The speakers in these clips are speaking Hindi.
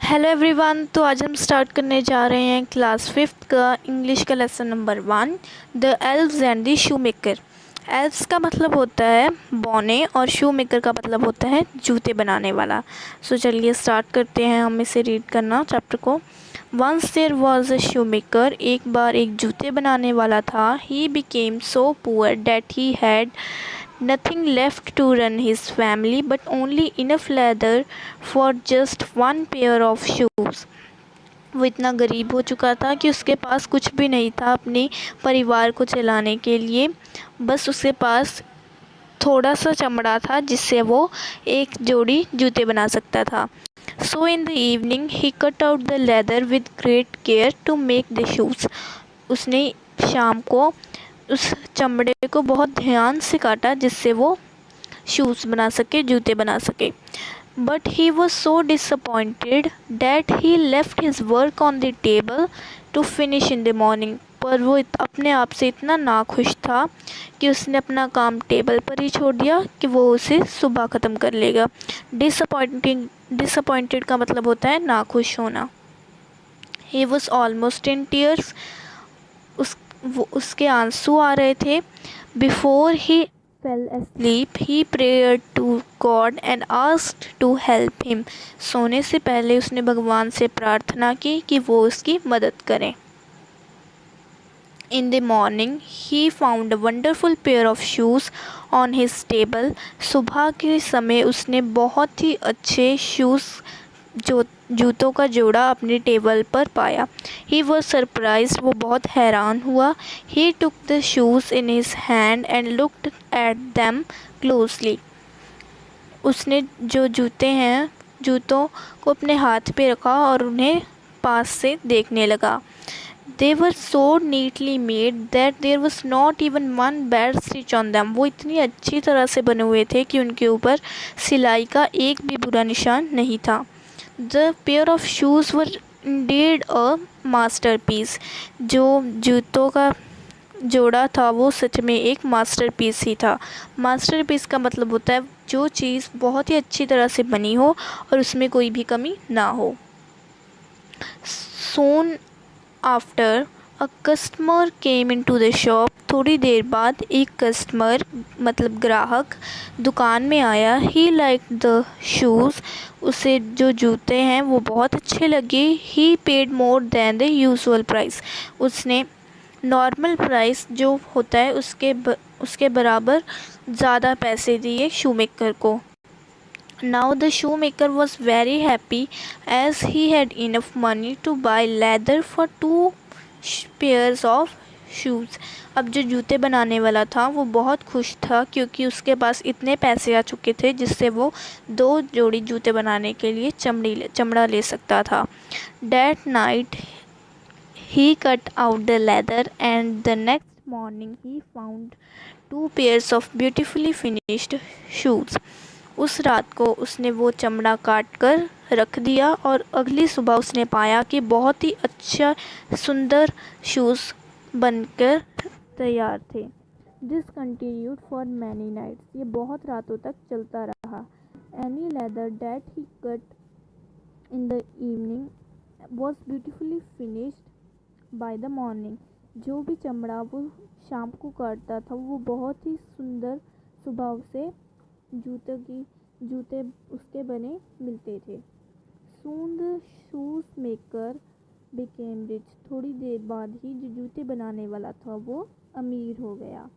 Hello everyone. तो आज हम स्टार्ट करने जा रहे हैं क्लास 5th का इंग्लिश का lesson number 1, the elves and the shoe maker. Elves का मतलब होता है बौने और शू मेकर का मतलब होता है जूते बनाने वाला। सो चलिए स्टार्ट करते हैं हम इसे रीड करना चैप्टर को। Once there was a shoemaker, एक बार एक जूते बनाने वाला था। He became so poor that he had nothing left to run his family but only enough leather for just one pair of shoes. वो इतना गरीब हो चुका था कि उसके पास कुछ भी नहीं था अपने परिवार को चलाने के लिए, बस उसके पास थोड़ा सा चमड़ा था जिससे वो एक जोड़ी जूते बना सकता था। So in the evening he cut out the leather with great care to make the shoes. उसने शाम को उस चमड़े को बहुत ध्यान से काटा जिससे वो शूज़ बना सके, जूते बना सके। But he was so disappointed that he left his work on the table to finish in the morning. पर वो अपने आप से इतना नाखुश था कि उसने अपना काम टेबल पर ही छोड़ दिया कि वो उसे सुबह ख़त्म कर लेगा। डिसअपॉइंटेड का मतलब होता है नाखुश होना। He was almost in tears, उसके आंसू आ रहे थे। Before he fell asleep he prayed to God and asked to help him. सोने से पहले उसने भगवान से प्रार्थना की कि वो उसकी मदद करें। इन the morning he found a wonderful pair of shoes on his table. सुबह के समय उसने बहुत ही अच्छे जूतों का जोड़ा अपने टेबल पर पाया। ही वॉज सरप्राइज्ड, वो बहुत हैरान हुआ। He took the shoes in his hand and looked at them closely. उसने जो जूतों को अपने हाथ पे रखा और उन्हें पास से देखने लगा। They were so neatly made that there was not even one bad stitch on them. वो इतनी अच्छी तरह से बने हुए थे कि उनके ऊपर सिलाई का एक भी बुरा निशान नहीं था। The pair of shoes were indeed a masterpiece. जो जूतों का जोड़ा था वो सच में एक मास्टरपीस ही था। मास्टरपीस का मतलब होता है जो चीज़ बहुत ही अच्छी तरह से बनी हो और उसमें कोई भी कमी ना हो। Soon after a customer came into the shop. थोड़ी देर बाद एक कस्टमर मतलब ग्राहक दुकान में आया। ही लाइक द शूज़, उसे जो जूते हैं वो बहुत अच्छे लगे। He paid more than the usual price, उसने नॉर्मल प्राइस जो होता है उसके बराबर ज़्यादा पैसे दिए शू मेकर को। Now the shoemaker was very happy as he had enough money to buy leather for 2 pairs of shoes. अब जो जूते बनाने वाला था वो बहुत खुश था क्योंकि उसके पास इतने पैसे आ चुके थे जिससे वो 2 जोड़ी जूते बनाने के लिए चमड़ा ले सकता था। That night he cut out the leather and the next morning he found 2 pairs of beautifully finished shoes. उस रात को उसने वो चमड़ा काट कर रख दिया और अगली सुबह उसने पाया कि बहुत ही अच्छा सुंदर शूज़ बनकर तैयार थे। This continued for many nights, ये बहुत रातों तक चलता रहा। Any leather that he cut in the evening was beautifully finished by the morning. जो भी चमड़ा वो शाम को काटता था वो बहुत ही सुंदर सुबह से जूते उसके बने मिलते थे। Soon the shoes maker became rich, थोड़ी देर बाद ही जो जूते बनाने वाला था वो अमीर हो गया।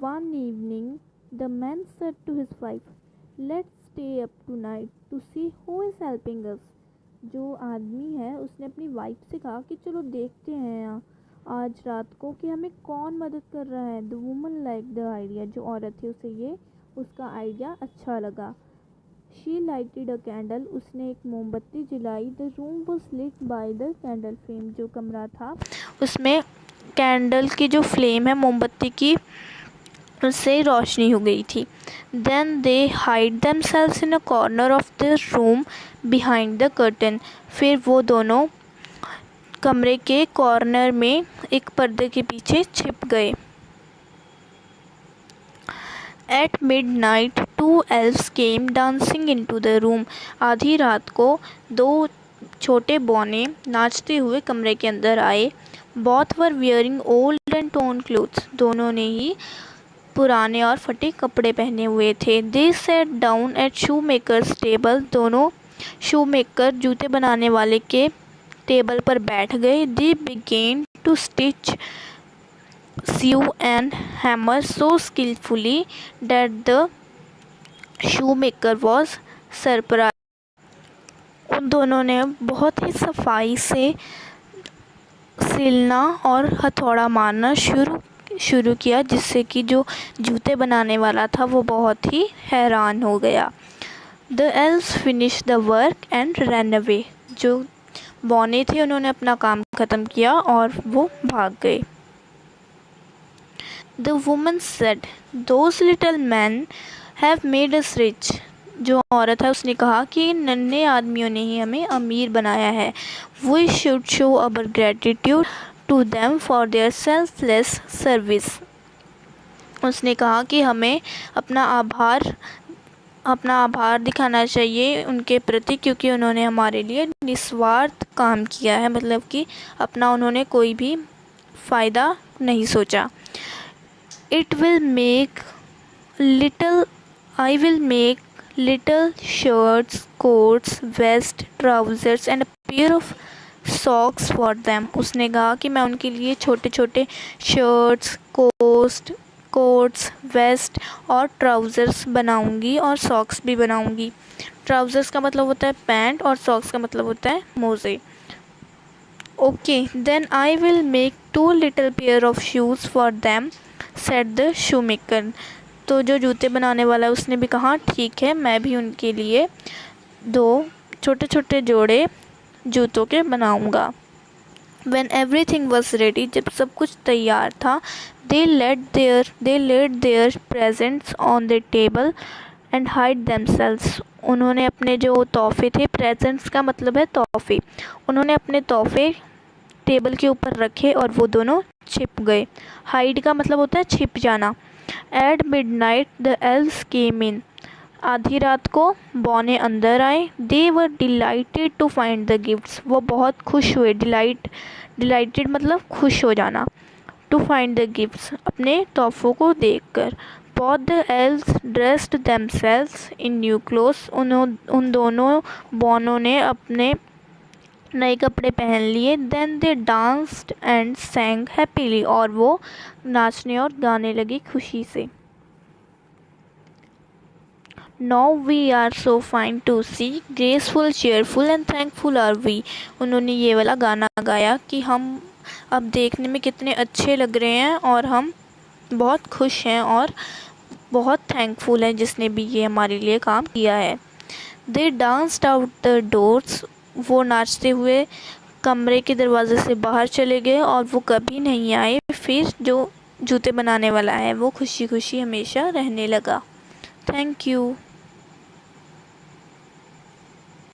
One evening the man said to his wife, let's stay up tonight to see who is helping us. जो आदमी है उसने अपनी वाइफ से कहा कि चलो देखते हैं आज रात को कि हमें कौन मदद कर रहा है। The woman like the idea, जो औरत थी उसे ये उसका आइडिया अच्छा लगा। शी लाइटेड अ कैंडल, उसने एक मोमबत्ती जलाई। The room was lit by the candle flame, जो कमरा था उसमें कैंडल की जो फ्लेम है मोमबत्ती की उससे रोशनी हो गई थी। Then they hide themselves in a corner of the room behind the curtain, फिर वो दोनों कमरे के कॉर्नर में एक पर्दे के पीछे छिप गए। At midnight 2 elves came dancing into the room. आधी रात को 2 छोटे बौने नाचते हुए कमरे के अंदर आए. Both were wearing old and torn clothes. दोनों ने ही पुराने और फटे कपड़े पहने हुए थे. They sat down at shoemaker's table. दोनों शूमेकर जूते बनाने वाले के टेबल पर बैठ गए. They began to stitch, sew and hammer so skillfully that the shoemaker was surprised. उन दोनों ने बहुत ही सफाई से सिलना और हथौड़ा मारना शुरू किया, जिससे कि जो जूते बनाने वाला था वो बहुत ही हैरान हो गया. The elves finished the work and ran away. जो बौने थे उन्होंने अपना काम ख़त्म किया और वो भाग गए. The woman said, "Those little men have made us rich." जो औरत है उसने कहा कि नन्हे आदमियों ने ही हमें अमीर बनाया है. We should show our gratitude to them for their selfless service. उसने कहा कि हमें अपना आभार दिखाना चाहिए उनके प्रति, क्योंकि उन्होंने हमारे लिए निस्वार्थ काम किया है, मतलब कि अपना उन्होंने कोई भी फ़ायदा नहीं सोचा. I will make little shirts, coats, vests, trousers and a pair of socks for them. उसने कहा कि मैं उनके लिए छोटे छोटे शर्ट्स, कोट्स, वेस्ट और ट्राउज़र्स बनाऊंगी और सॉक्स भी बनाऊंगी. ट्राउज़र्स का मतलब होता है पैंट और सॉक्स का मतलब होता है मोज़े. Okay, then I will make 2 little pair of shoes for them, said the shoemaker. तो जो जूते बनाने वाला है उसने भी कहा ठीक है, मैं भी उनके लिए 2 छोटे छोटे जोड़े जूतों के बनाऊंगा. When everything was ready, जब सब कुछ तैयार था, they laid their presents on the table and hid themselves. उन्होंने अपने जो तोहफे थे, presents का मतलब है तोहफे, उन्होंने अपने तोहफे टेबल के ऊपर रखे और वो दोनों छिप गए. हाइड का मतलब होता है छिप जाना. At midnight the elves came in. आधी रात को बौने अंदर आए. They were delighted to find the gifts. वो बहुत खुश हुए. Delighted मतलब खुश हो जाना. To find the gifts, अपने तोहफों को देखकर. Both the elves dressed themselves in new clothes. उन दोनों बौनों ने अपने नए कपड़े पहन लिए. Then they danced and sang happily. और वो नाचने और गाने लगी खुशी से. Now we are so fine to see, graceful, cheerful and thankful are we. उन्होंने ये वाला गाना गाया कि हम अब देखने में कितने अच्छे लग रहे हैं और हम बहुत खुश हैं और बहुत थैंकफुल हैं जिसने भी ये हमारे लिए काम किया है. They danced out the doors. वो नाचते हुए कमरे के दरवाजे से बाहर चले गए और वो कभी नहीं आए. फिर जो जूते बनाने वाला है वो खुशी खुशी हमेशा रहने लगा. Thank you.